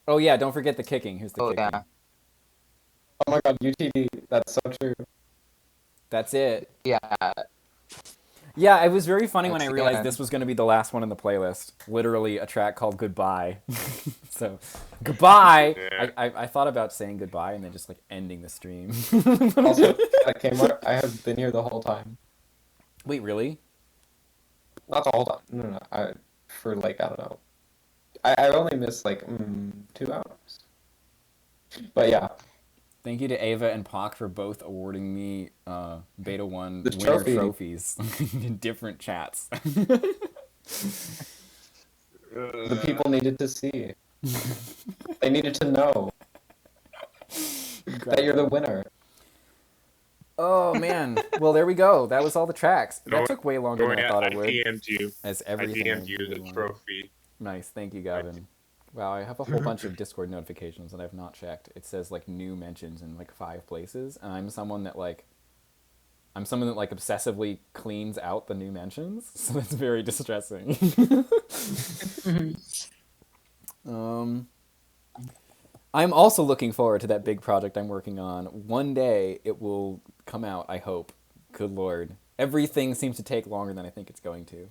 Oh yeah, don't forget the kicking. Here's the Oh kicking. yeah. Oh my god, UTD. That's so true. That's it. Yeah. Yeah, it was very funny when I That's realized good. this was going to be the last one in the playlist. Literally a track called Goodbye. So, goodbye! Yeah. I thought about saying goodbye and then just like ending the stream. Also, Kmart, I have been here the whole time. Wait, really? Not the whole time. No. For like, I don't know. I only missed like 2 hours. But yeah. Thank you to Ava and Pak for both awarding me Beta 1 The winner trophy. trophies in different chats. The people needed to see. They needed to know that you're the winner. Oh man. Well, there we go. That was all the tracks. That took way longer than I thought it would. DM'd you. As I everything. DM'd you the really wanted. trophy. Nice, thank you, Gavin. Wow, I have a whole bunch of Discord notifications that I've not checked. It says like new mentions in like 5 places, and I'm someone that obsessively cleans out the new mentions, so that's very distressing. I'm also looking forward to that big project I'm working on. One day it will come out, I hope. Good lord. Everything seems to take longer than I think it's going to.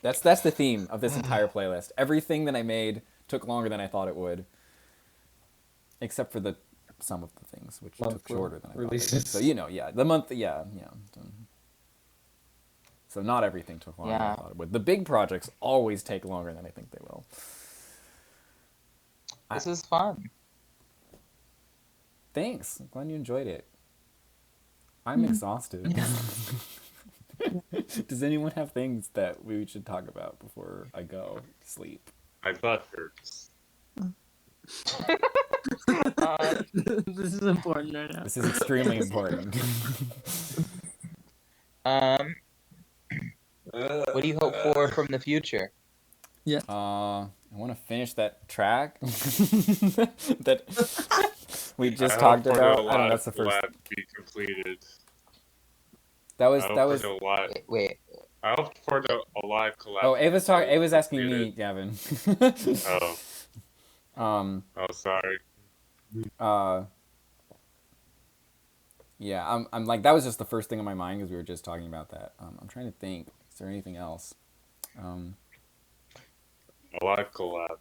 That's the theme of this entire playlist. Everything that I made took longer than I thought it would. Except for some of the things, which took shorter than I thought they would. So, the month, yeah. So not everything took longer than I thought it would. The big projects always take longer than I think they will. This is fun. Thanks. I'm glad you enjoyed it. I'm exhausted. Does anyone have things that we should talk about before I go to sleep? My butt hurts. This is important right now. This is extremely important. What do you hope for from the future? I want to finish that track that we just talked about. I don't know, that's the first. Lab be completed. That was. Wait. I hope for a live collab. Oh, Ava's asking me, Gavin. Oh, sorry. Yeah, I'm like, that was just the first thing on my mind because we were just talking about that. I'm trying to think. Is there anything else? A live collab.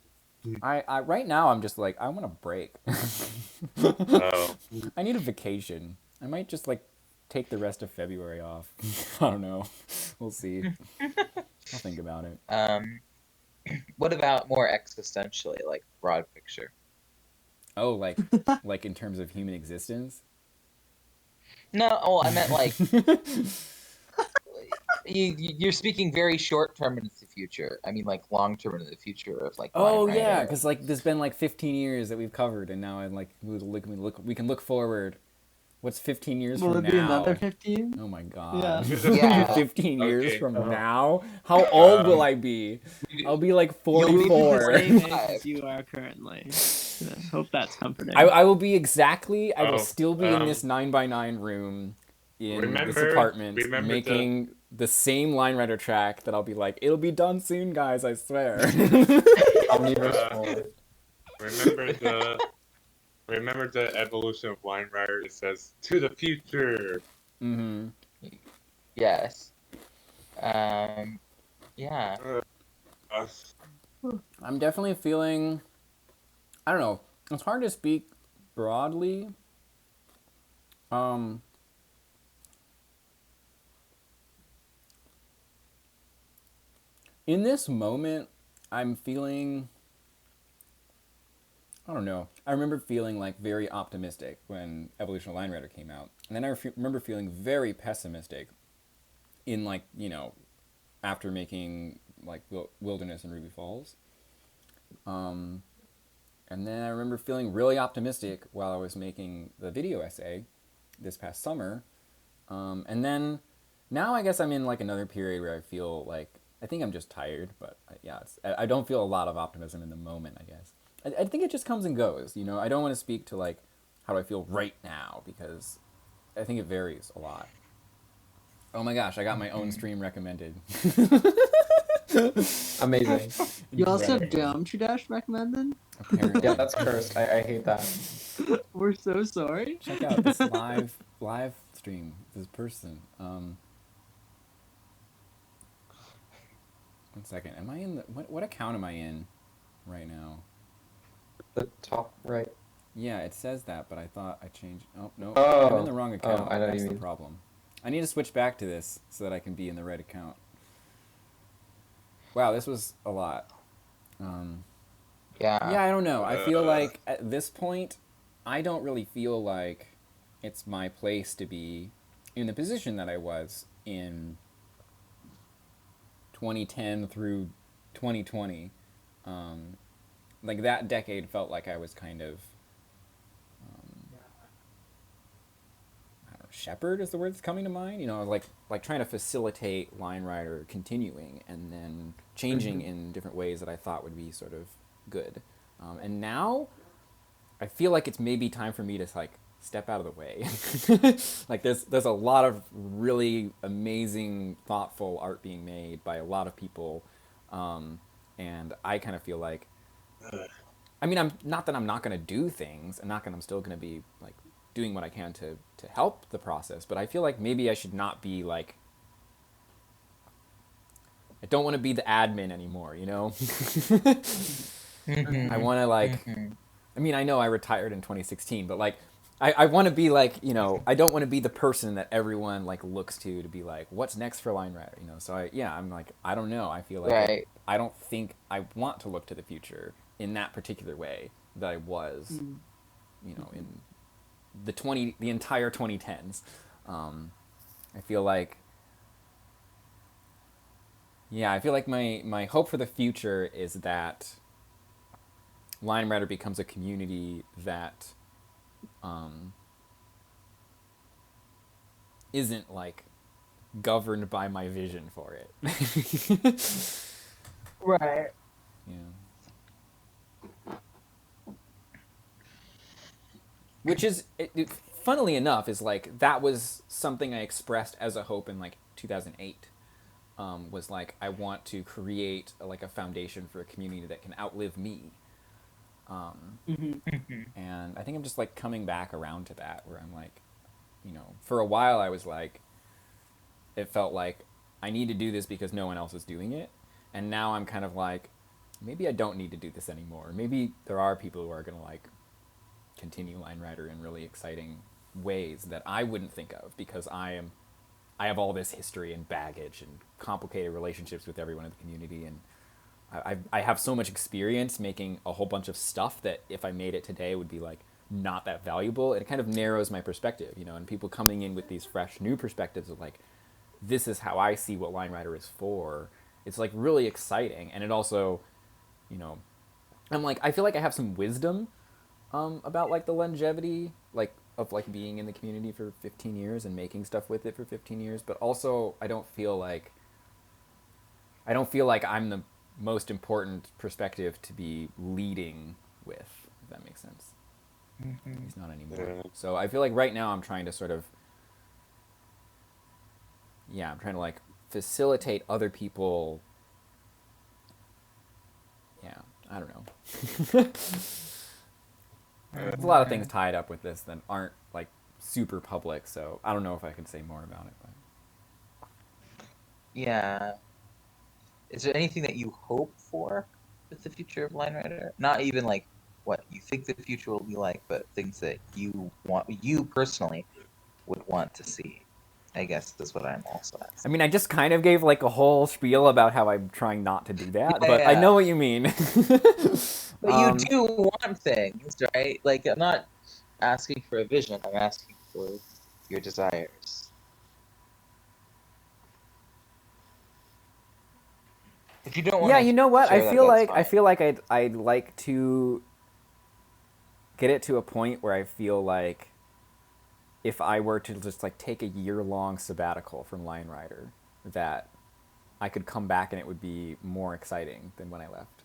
I right now I'm just like, I want a break. Oh. I need a vacation. I might just like take the rest of February off. I don't know. We'll see. I'll think about it. What about more existentially, like broad picture? Oh, like in terms of human existence? No, oh, I meant like you're speaking very short term into the future. I mean, like long term into the future of like. Oh Line yeah, Rider. because like there's been like 15 years that we've covered, and now I'm like we can look forward. What's 15 years Will from it be now? another 15? Oh my god. Yeah. 15 years Okay. from now? How old will I be? I'll be like You'll be 44. Same age as you are currently. Yeah, hope that's comforting. I will be exactly. I will Oh, still be in this 9x9 room in this apartment making the same Line Rider track that I'll be like, it'll be done soon, guys. I swear. Omniverse 4. Remember the evolution of Line Rider? It says to the future. Mm-hmm. Yes. Yeah. I'm definitely feeling. I don't know. It's hard to speak broadly. In this moment, I'm feeling I don't know. I remember feeling like very optimistic when Evolution of Line Rider came out, and then I remember feeling very pessimistic in like after making like Wilderness and Ruby Falls. And then I remember feeling really optimistic while I was making the video essay this past summer. And then now I guess I'm in like another period where I feel like, I think I'm just tired, but yeah, I don't feel a lot of optimism in the moment, I guess. I think it just comes and goes, I don't want to speak to like how do I feel right now, because I think it varies a lot. Oh my gosh, I got my own stream recommended. Amazing. You also have Geometry Dash recommended? Apparently. Yeah, that's cursed. I hate that. We're so sorry. Check out this live stream, this person. 1 second. Am I in the what account am I in right now? The top right. Yeah, it says that, but I thought I changed. Oh no, Oh. I'm in the wrong account. I know what That's you the mean. problem. I need to switch back to this so that I can be in the right account. Wow, this was a lot. Yeah. Yeah, I don't know. I feel like at this point, I don't really feel like it's my place to be in the position that I was in 2010 through 2020. Like that decade felt like I was kind of, I don't know, shepherd is the word that's coming to mind. Like trying to facilitate Line Rider continuing and then changing in different ways that I thought would be sort of good. And now I feel like it's maybe time for me to like step out of the way. Like there's a lot of really amazing, thoughtful art being made by a lot of people, and I kind of feel like, I mean, I'm not that I'm not going to do things, and I'm still going to be like doing what I can to help the process, but I feel like maybe I should not be like, I don't want to be the admin anymore, I want to like, I mean, I know I retired in 2016, but like, I want to be like, I don't want to be the person that everyone like looks to be like, what's next for Line Rider, So I'm like, I don't know. I feel like Right. I don't think I want to look to the future in that particular way that I was, in the entire 2010s. I feel like, my hope for the future is that Line Rider becomes a community that isn't like governed by my vision for it. Right. Yeah. Which is, funnily enough, is like, that was something I expressed as a hope in like 2008. Was like, I want to create like a foundation for a community that can outlive me. And I think I'm just like coming back around to that, where I'm like, for a while I was like, it felt like I need to do this because no one else is doing it. And now I'm kind of like, maybe I don't need to do this anymore. Maybe there are people who are going to like continue Line Rider in really exciting ways that I wouldn't think of, because I have all this history and baggage and complicated relationships with everyone in the community, and I have so much experience making a whole bunch of stuff that if I made it today would be like not that valuable. It kind of narrows my perspective, and people coming in with these fresh new perspectives of like, this is how I see what Line Rider is for. It's like really exciting. And it also, I'm like, I feel like I have some wisdom about like the longevity, like of like being in the community for 15 years and making stuff with it for 15 years. But also I don't feel like I'm the most important perspective to be leading with, if that makes sense. He's not anymore. So I feel like right now I'm trying to sort of, I'm trying to like facilitate other people. Yeah, I don't know. There's a lot of things tied up with this that aren't like super public, so I don't know if I can say more about it. But. Yeah. Is there anything that you hope for with the future of Line Rider? Not even like what you think the future will be like, but things that you personally would want to see. I guess is what I'm also I asking. mean, I just kind of gave like a whole spiel about how I'm trying not to do that, Yeah, but I yeah. know what you mean. But you do want things, right? Like, I'm not asking for a vision. I'm asking for your desires. If you don't want Yeah, to you know what? share that, that's fine. I feel like I'd like to get it to a point where I feel like if I were to just like take a year-long sabbatical from Lion Rider, that I could come back and it would be more exciting than when I left.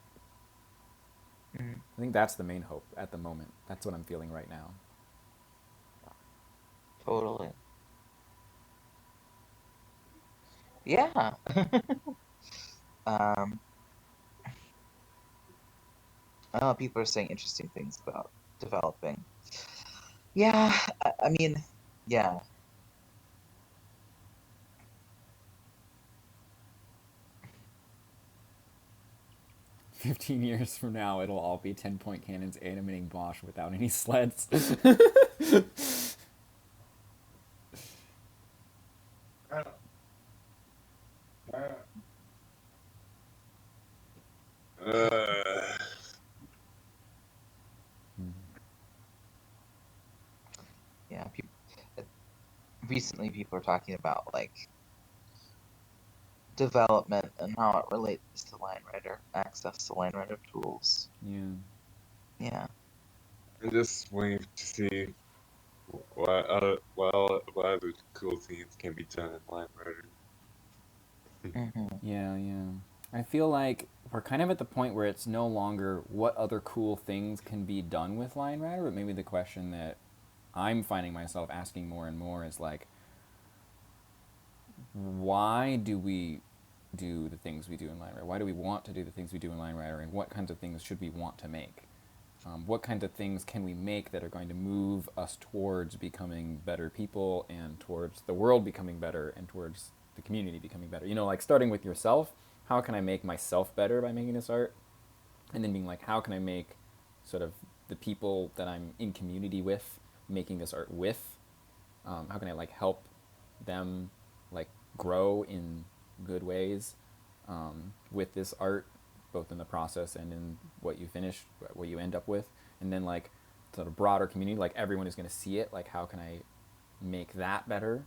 Mhm. I think that's the main hope at the moment. That's what I'm feeling right now. Totally. Yeah. um, oh, people are saying interesting things about developing. Yeah, I mean, yeah. 15 years from now, it'll all be 10-point cannons animating Bosch without any sleds. Yeah, recently people are talking about like development and how it relates to Line Rider, access to Line Rider tools. Yeah. Yeah. I'm just waiting to see what other cool things can be done in Line Rider. Yeah, yeah. I feel like we're kind of at the point where it's no longer what other cool things can be done with Lion Rider, but maybe the question that I'm finding myself asking more and more is like, why do we do the things we do in Lion Rider? Why do we want to do the things we do in Lion Rider, and what kinds of things should we want to make? What kinds of things can we make that are going to move us towards becoming better people and towards the world becoming better and towards the community becoming better? You know, like starting with yourself, how can I make myself better by making this art? And then being like, how can I make sort of the people that I'm in community with, making this art with, how can I like help them like grow in good ways with this art, both in the process and in what you finish, what you end up with, and then like sort of broader community, like everyone is going to see it, like how can I make that better,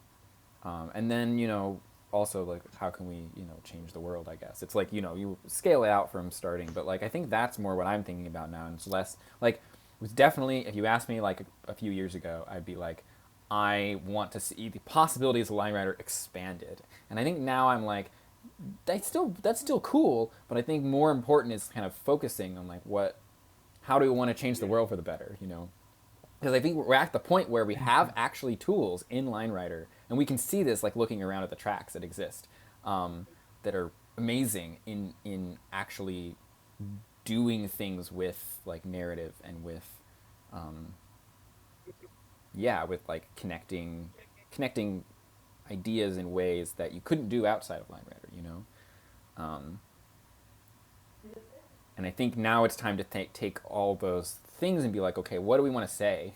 and then also like how can we change the world, I guess. It's like you scale it out from starting, but like I think that's more what I'm thinking about now, and it's less like it was definitely, if you asked me like a few years ago, I'd be like, I want to see the possibilities of Line Rider expanded, and I think now I'm like, that's still cool, but I think more important is kind of focusing on like how do we want to change the world for the better, because I think we're at the point where we have actually tools in Line Rider, and we can see this like looking around at the tracks that exist, that are amazing in actually doing things with like narrative and with with like connecting ideas in ways that you couldn't do outside of Line Rider, and I think now it's time to take all those things and be like, okay, what do we want to say?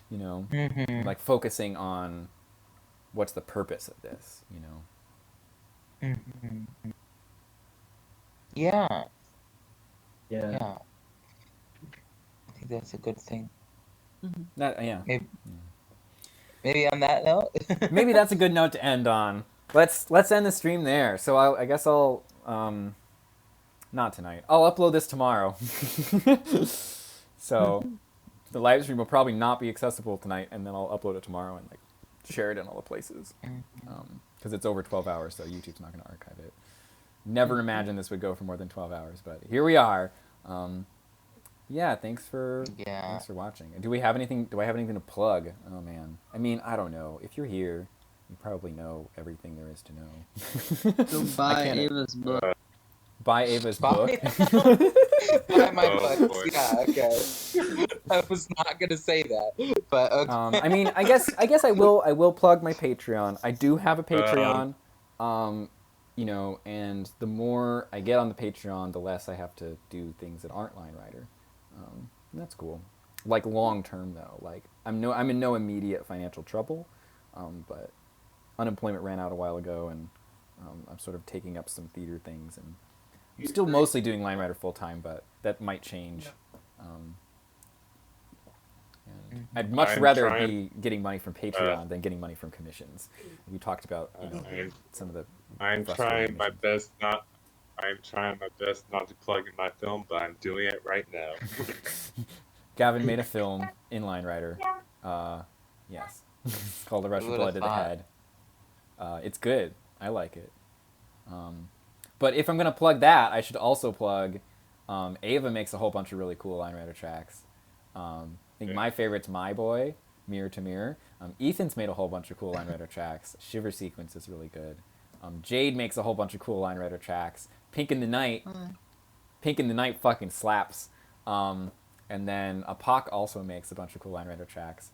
Like focusing on what's the purpose of this, Yeah. Yeah. I think that's a good thing. Yeah. Maybe on that note. Maybe that's a good note to end on. Let's end the stream there. So I guess I'll not tonight. I'll upload this tomorrow. So the live stream will probably not be accessible tonight, and then I'll upload it tomorrow and like share it in all the places. Because it's over 12 hours, so YouTube's not going to archive it. Never imagined this would go for more than 12 hours, but here we are. Yeah, thanks for watching. Do I have anything to plug? Oh man. I mean, I don't know. If you're here, you probably know everything there is to know. Go buy Ava's book. Buy Ava's book. Buy my books. Yeah, okay. I was not gonna say that, but okay. I mean, I guess I will plug my Patreon. I do have a Patreon. And the more I get on the Patreon, the less I have to do things that aren't Line Rider. That's cool. Like long term though, like I'm in no immediate financial trouble. But unemployment ran out a while ago, and I'm sort of taking up some theater things, and I'm still mostly doing Line Rider full time, but that might change. And I'd much I'm rather trying- be getting money from Patreon than getting money from commissions. We talked about some of the. I'm frustrating trying my commissions. best not. I'm trying my best not to plug in my film, but I'm doing it right now. Gavin made a film in Line Rider. Yes, it's called A Rush Who of would've Blood to the thought? Head. It's good. I like it. But if I'm gonna plug that, I should also plug. Ava makes a whole bunch of really cool Line Rider tracks. I think my favorite's My Boy, Mirror to Mirror. Ethan's made a whole bunch of cool Line Rider tracks. Shiver Sequence is really good. Jade makes a whole bunch of cool Line Rider tracks. Pink in the Night fucking slaps. And then Apak also makes a bunch of cool Line Rider tracks.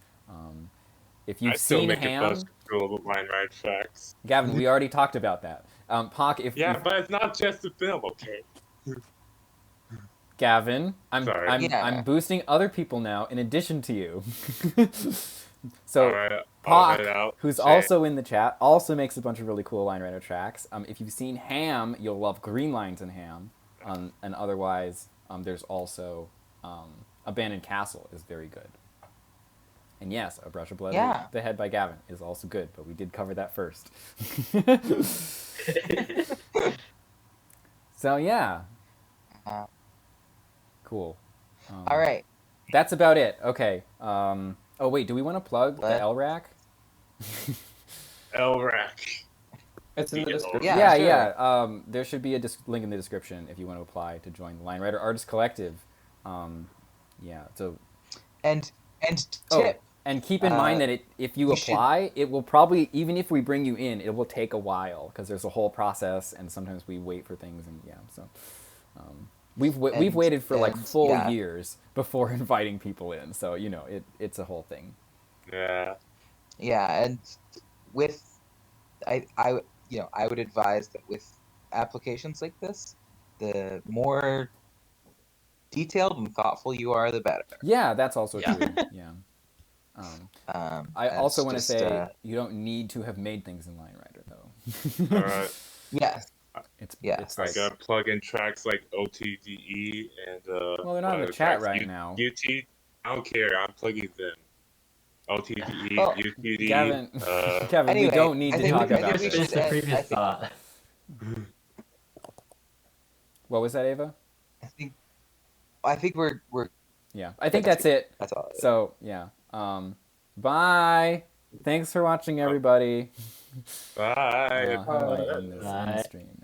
If you've I still seen make a bunch Ham, of cool Line Ride tracks. Gavin, we already talked about that. Pak, Yeah, but it's not just a film, okay? Gavin, I'm Sorry. I'm boosting other people now in addition to you. So Alright, I'll head Pak, out. who's Say- also in the chat, also makes a bunch of really cool Line Rider tracks. If you've seen Ham, you'll love Green Lines in Ham. And otherwise, there's also Abandoned Castle is very good. And yes, A Brush of Blood Yeah. to the Head by Gavin is also good, but we did cover that first. So yeah. Cool. All right. That's about it. Okay. Oh wait, do we want to plug the What? LRAC? It's LRAC. in the Yeah, description. Yeah, Yeah, sure. there should be a link in the description if you want to apply to join the Line Rider Artist Collective. Yeah. So. And Oh, tip. and keep in mind that if you apply, it will probably, even if we bring you in, it will take a while because there's a whole process, and sometimes we wait for things, and yeah. So. We've waited for like full years before inviting people in, so it's a whole thing. Yeah. Yeah, and with I would advise that with applications like this, the more detailed and thoughtful you are, the better. Yeah, that's also true. Yeah. I also want to just, say you don't need to have made things in Line Rider though. All right. Yes. It's I gotta plug in tracks like OTDE and Well, they're not in the chat right now. UT. I don't care. I'm plugging them. OTDE, Well, UTD. Kevin, Kevin, Anyway, we don't need I to think talk we- I about think we this. should Finish the previous I think- thought. What was that, Ava? I think we're Yeah, I think that's it. that's all. So yeah. Bye. Thanks for watching, everybody. Bye. I'm gonna end this Bye. stream.